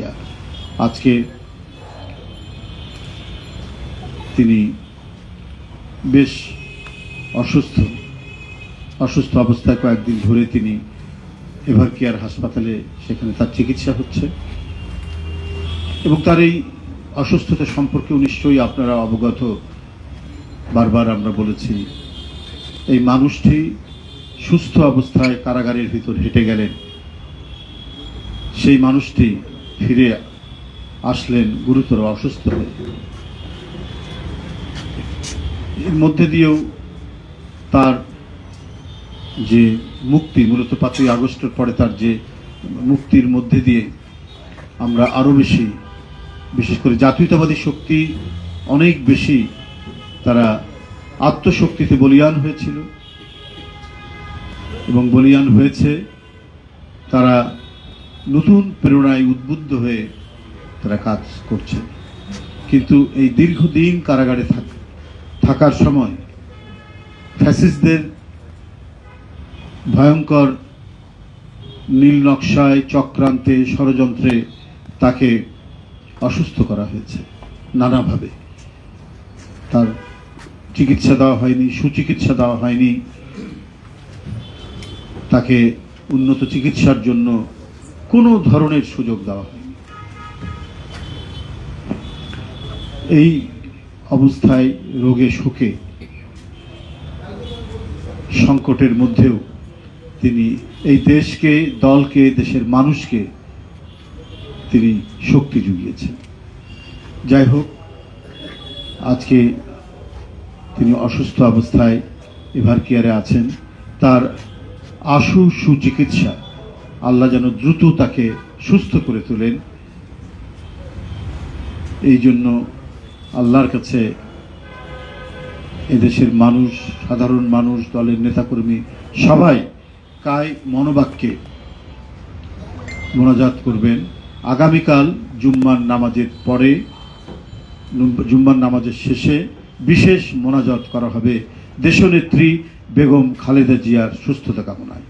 জিয়া। আজকে তিনি বেশ অসুস্থ অবস্থায় কয়েকদিন ধরে তিনি এভারকেয়ার হাসপাতালে সেখানে তার চিকিৎসা হচ্ছে এবং তার এই অসুস্থতা সম্পর্কে নিশ্চয়ই আপনারা অবগত। বারবার আমরা বলেছি এই মানুষটি সুস্থ অবস্থায় কারাগারের ভিতর হেঁটে গেলেন, সেই মানুষটি ফিরে আসলেন গুরুতর অসুস্থ হয়ে। এর মধ্যে দিয়েও তার যে মুক্তি, মূলত 5ই আগস্টের পরে তার যে মুক্তির মধ্যে দিয়ে আমরা আরো বেশি, বিশেষ করে জাতীয়তাবাদী শক্তি অনেক বেশি তারা আত্মশক্তিতে বলীয়ান হয়েছিল এবং বলীয়ান হয়েছে। তারা নতুন প্রেরণায় উদ্বুদ্ধ হয়ে তারা কাজ করছে। কিন্তু এই দীর্ঘদিন কারাগারে থাকার সময় ফ্যাসিস্টদের ভয়ঙ্কর নীল নকশায়, চক্রান্তে, ষড়যন্ত্রে তাকে অসুস্থ করা হয়েছে নানাভাবে। তার চিকিৎসা দেওয়া হয়নি, সুচিকিৎসা দেওয়া হয়নি, তাকে উন্নত চিকিৎসার জন্য কোনো ধরনের সুযোগ দেওয়া হয়নি। এই অবস্থায় রোগে শোকে সংকটের মধ্যেও তিনি এই দেশকে, দলকে, দেশের মানুষকে তিনি শক্তি জুগিয়েছেন। যাই হোক, আজকে তিনি অসুস্থ অবস্থায় এভারকেয়ারে আছেন। তার আশু সুচিকিৎসা আল্লাহ যেন দ্রুত তাকে সুস্থ করে তোলেন, এই জন্য আল্লাহর কাছে এদেশের মানুষ, সাধারণ মানুষ, দলের নেতাকর্মী সবাই কায় মনোবাক্যে মোনাজাত করবেন। আগামীকাল জুম্মার নামাজের পরে, জুম্মার নামাজের শেষে বিশেষ মোনাজাত করা হবে দেশনেত্রী বেগম খালেদা জিয়ার সুস্থতা কামনায়।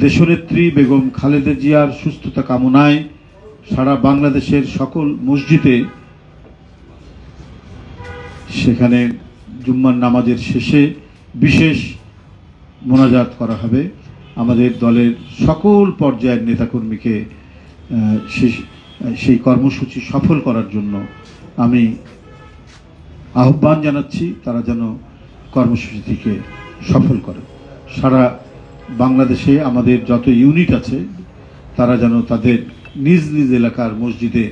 দেশনেত্রী বেগম খালেদা জিয়ার সুস্থতা কামনায় সারা বাংলাদেশের সকল মসজিদে সেখানে জুম্মার নামাজের শেষে বিশেষ মোনাজাত করা হবে। আমাদের দলের সকল পর্যায়ের নেতাকর্মীকে সেই কর্মসূচি সফল করার জন্য আমি আহ্বান জানাচ্ছি, তারা যেন কর্মসূচিটিকে সফল করে। সারা বাংলাদেশে আমাদের যত ইউনিট আছে তারা যেন তাদের নিজ নিজ এলাকার মসজিদে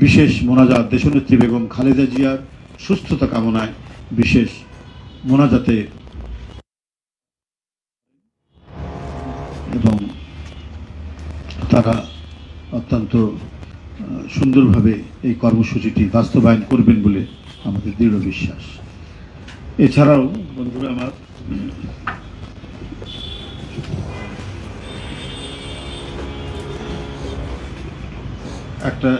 বিশেষ মোনাজাত, দেশনেত্রী বেগম খালেদা জিয়ার সুস্থতা কামনায় বিশেষ মোনাজাতে এবং তারা অত্যন্ত সুন্দরভাবে এই কর্মসূচিটি বাস্তবায়ন করবেন বলে আমাদের দৃঢ় বিশ্বাস। এছাড়াও বন্ধুরা, আমার একটা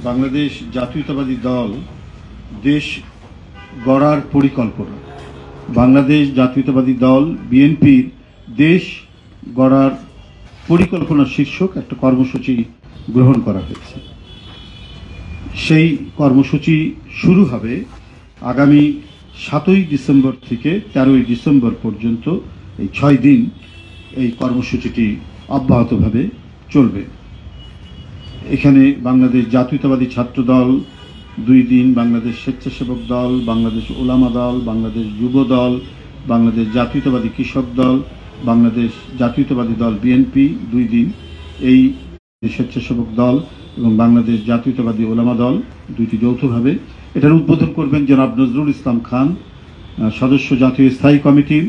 বাংলাদেশ জাতীয়তাবাদী দল দেশ গড়ার পরিকল্পনা, বাংলাদেশ জাতীয়তাবাদী দল বিএনপির দেশ গড়ার পরিকল্পনা শীর্ষক একটা কর্মসূচি গ্রহণ করা হয়েছে। সেই কর্মসূচি শুরু হবে আগামী 7ই ডিসেম্বর থেকে 13ই ডিসেম্বর পর্যন্ত। এই 6 দিন এই কর্মসূচিটি অব্যাহতভাবে চলবে। এখানে বাংলাদেশ জাতীয়তাবাদী ছাত্র দল 2 দিন, বাংলাদেশ স্বেচ্ছাসেবক দল, বাংলাদেশ ওলামা দল, বাংলাদেশ যুব দল, বাংলাদেশ জাতীয়তাবাদী কৃষক দল, বাংলাদেশ জাতীয়তাবাদী দল বিএনপি 2 দিন, এই স্বেচ্ছাসেবক দল এবং বাংলাদেশ জাতীয়তাবাদী ওলামা দল 2টি যৌথভাবে। এটার উদ্বোধন করবেন জনাব নজরুল ইসলাম খান, সদস্য জাতীয় স্থায়ী কমিটির।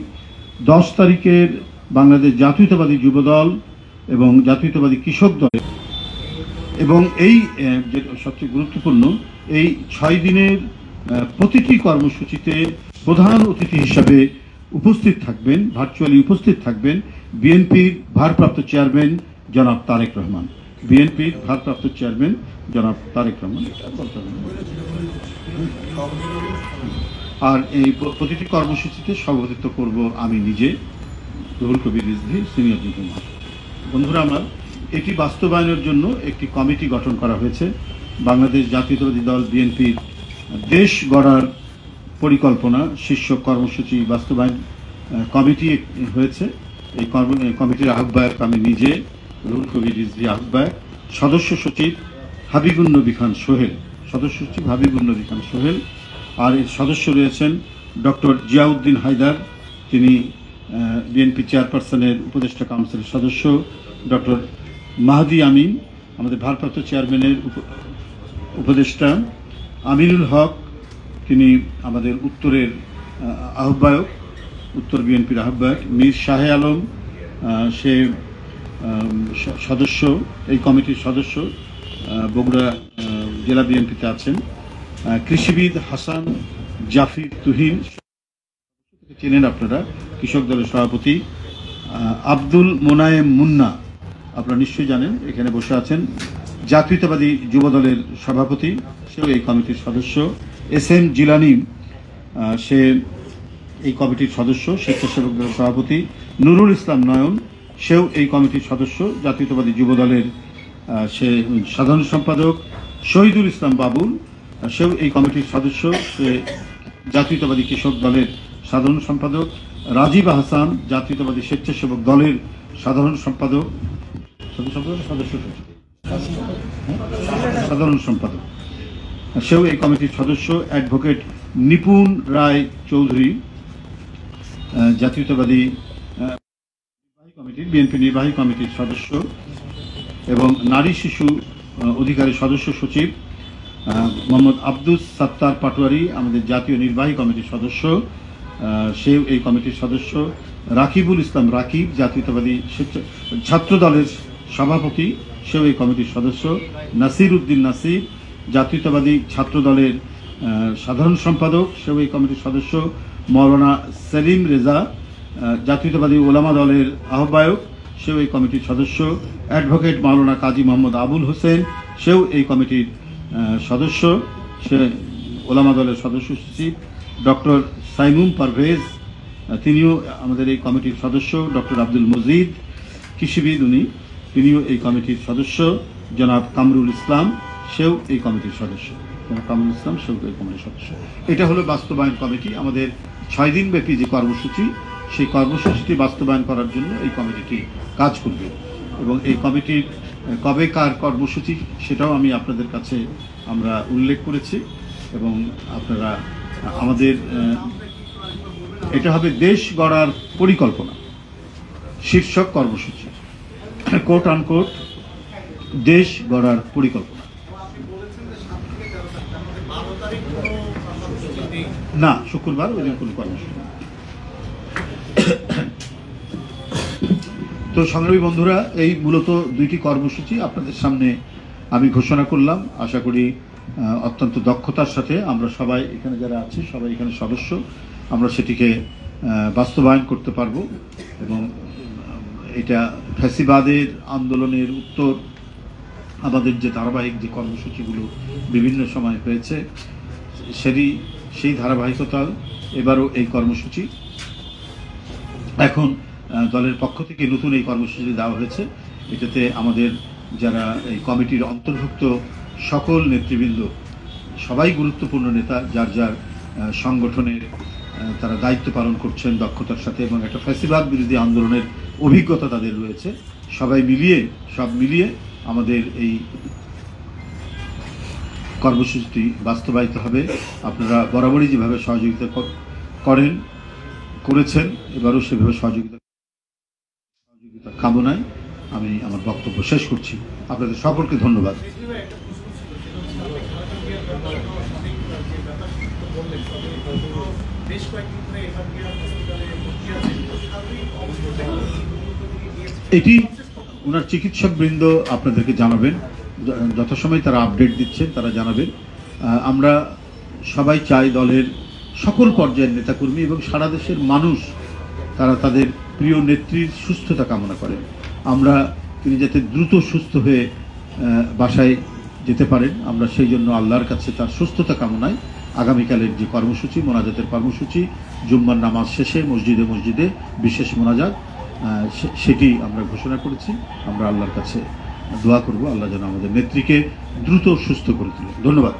10 তারিখের বাংলাদেশ জাতীয়তাবাদী যুব দল এবং জাতীয়তাবাদী কৃষক দল। এবং এই যে সবচেয়ে গুরুত্বপূর্ণ, এই 6 দিনের প্রতিটি কর্মসূচিতে প্রধান অতিথি হিসাবে উপস্থিত থাকবেন, ভার্চুয়ালি উপস্থিত থাকবেন বিএনপির ভারপ্রাপ্ত চেয়ারম্যান জনাব তারেক রহমান। বিএনপির ভারপ্রাপ্ত চেয়ারম্যান জনাব তারেক রহমান। আর এই প্রতিটি কর্মসূচিতে সভাপতিত্ব করব আমি নিজে, রুহুল কবির রিজভী, সিনিয়র যুগ্ম মহাসচিব। বন্ধুরা, আমার এটি বাস্তবায়নের জন্য একটি কমিটি গঠন করা হয়েছে। বাংলাদেশ জাতীয়তাবাদী দল বিএনপির দেশ গড়ার পরিকল্পনা শীর্ষক কর্মসূচি বাস্তবায়ন কমিটি হয়েছে। এই কমিটির আহ্বায়ক আমি নিজে, রুহুল কবির রিজভী আহ্বায়ক, সদস্য সচিব হাবিবুন নবী খান সোহেল, আর এর সদস্য রয়েছেন ডক্টর জিয়াউদ্দিন হায়দার, তিনি বিএনপি চেয়ারপারসনের উপদেষ্টা কাউন্সিলের সদস্য, ডক্টর মাহদি আমিন আমাদের ভারপ্রাপ্ত চেয়ারম্যানের উপদেষ্টা, আমিনুল হক তিনি আমাদের উত্তরের আহ্বায়ক, উত্তর বিএনপির আহ্বায়ক, মীর শাহে আলম সে সদস্য, এই কমিটির সদস্য, বগুড়া জেলা বিএনপিতে আছেন, কৃষিবিদ হাসান জাফির তুহিন চেনেন আপনারা, কৃষক দলের সভাপতি, আব্দুল মোনায়েম মুন্না আপনারা নিশ্চয়ই জানেন, এখানে বসে আছেন, জাতীয়তাবাদী যুব দলের সভাপতি, সেও এই কমিটির সদস্য, এস.এম. জিলানি সে এই কমিটির সদস্য, স্বেচ্ছাসেবক দলের সভাপতি, নুরুল ইসলাম নয়ন সেও এই কমিটির সদস্য, জাতীয়তাবাদী যুব দলের সে সাধারণ সম্পাদক, শহীদুল ইসলাম বাবুল সেও এই কমিটির সদস্য, সে জাতীয়তাবাদী কৃষক দলের সাধারণ সম্পাদক, রাজীব আহসান জাতীয়তাবাদী স্বেচ্ছাসেবক দলের সাধারণ সম্পাদক, সেও এই কমিটির সদস্য, অ্যাডভোকেট নিপুণ রায় চৌধুরী জাতীয়তাবাদী কমিটির বিএনপি নির্বাহী কমিটির সদস্য, এবং নারী শিশু অধিকারী সদস্য সচিব মোহাম্মদ আব্দুস সাত্তার পাটোয়ারি আমাদের জাতীয় নির্বাহী কমিটির সদস্য, সেও এই কমিটির সদস্য, রাকিবুল ইসলাম রাকিব জাতীয়তাবাদী ছাত্র দলের সভাপতি, সেও এই কমিটির সদস্য, নাসির উদ্দিন নাসির জাতীয়তাবাদী ছাত্র দলের সাধারণ সম্পাদক, সেও এই কমিটির সদস্য, মৌলানা সেলিম রেজা জাতীয়তাবাদী ওলামা দলের আহ্বায়ক, সেও এই কমিটির সদস্য, অ্যাডভোকেট মৌলানা কাজী মোহাম্মদ আবুল হোসেন সেও এই কমিটির সদস্য, সে ওলামা দলের সদস্য সচিব, ডক্টর সাইমুম পারভেজ তিনিও আমাদের এই কমিটির সদস্য, ডক্টর আব্দুল মজিদ কৃষিবিদ তিনিও এই কমিটির সদস্য, জনাব কামরুল ইসলাম সেও এই কমিটির সদস্য, এটা হলো বাস্তবায়ন কমিটি। আমাদের 6 দিন ব্যাপী যে কর্মসূচি, সেই কর্মসূচিটি বাস্তবায়ন করার জন্য এই কমিটিটি কাজ করবে, এবং এই কমিটির কবে কার কর্মসূচি সেটাও আমি আপনাদের কাছে আমরা উল্লেখ করেছি, এবং আপনারা আমাদের এটা হবে দেশ গড়ার পরিকল্পনা শীর্ষক কর্মসূচি, কোট আনকোট দেশ গড়ার পরিকল্পনা। না, শুক্রবার ওই দিন কোনো কর্মসূচি। তো সংগ্রামী বন্ধুরা, এই মূলত 2টি কর্মসূচি আপনাদের সামনে আমি ঘোষণা করলাম। আশা করি অত্যন্ত দক্ষতার সাথে আমরা সবাই এখানে যারা আছি, সবাই এখানে সদস্য, আমরা সেটিকে বাস্তবায়ন করতে পারব, এবং এটা ফ্যাসিবাদের আন্দোলনের উত্তর আমাদের যে ধারাবাহিক যে কর্মসূচিগুলো বিভিন্ন সময় হয়েছে, সেই ধারাবাহিকতা এবারও এই কর্মসূচি। এখন দলের পক্ষ থেকে নতুন এই কর্মসূচি দেওয়া হয়েছে, এটাতে আমাদের যারা এই কমিটির অন্তর্ভুক্ত সকল নেতৃবৃন্দ সবাই গুরুত্বপূর্ণ নেতা, যার যার সংগঠনের তারা দায়িত্ব পালন করছেন দক্ষতার সাথে, এবং একটা ফ্যাসিবাদ বিরোধী আন্দোলনের অভিজ্ঞতা তাদের রয়েছে, সব মিলিয়ে আমাদের এই কর্মসূচিটি বাস্তবায়িত হবে। আপনারা বরাবরই যেভাবে সহযোগিতা করেছেন, এবারও সেভাবে সহযোগিতা কামনায় আমি আমার বক্তব্য শেষ করছি। আপনাদের সকলকে ধন্যবাদ। এটি ওনার চিকিৎসক বৃন্দ আপনাদেরকে জানাবেন, যথাসময় তারা আপডেট দিচ্ছেন, তারা জানাবেন। আমরা সবাই চাই দলের সকল পর্যায়ের নেতাকর্মী এবং সারা দেশের মানুষ তারা তাদের প্রিয় নেত্রীর সুস্থতা কামনা করেন। তিনি যাতে দ্রুত সুস্থ হয়ে বাসায় যেতে পারেন, আমরা সেই জন্য আল্লাহর কাছে তার সুস্থতা কামনায় আগামীকালের যে কর্মসূচি, মোনাজাতের কর্মসূচি, জুম্মার নামাজ শেষে মসজিদে মসজিদে বিশেষ মোনাজাত, সেটি আমরা ঘোষণা করেছি। আমরা আল্লাহর কাছে দোয়া করব আল্লাহ যেন আমাদের নেত্রীকে দ্রুত সুস্থ করে তোলে। ধন্যবাদ।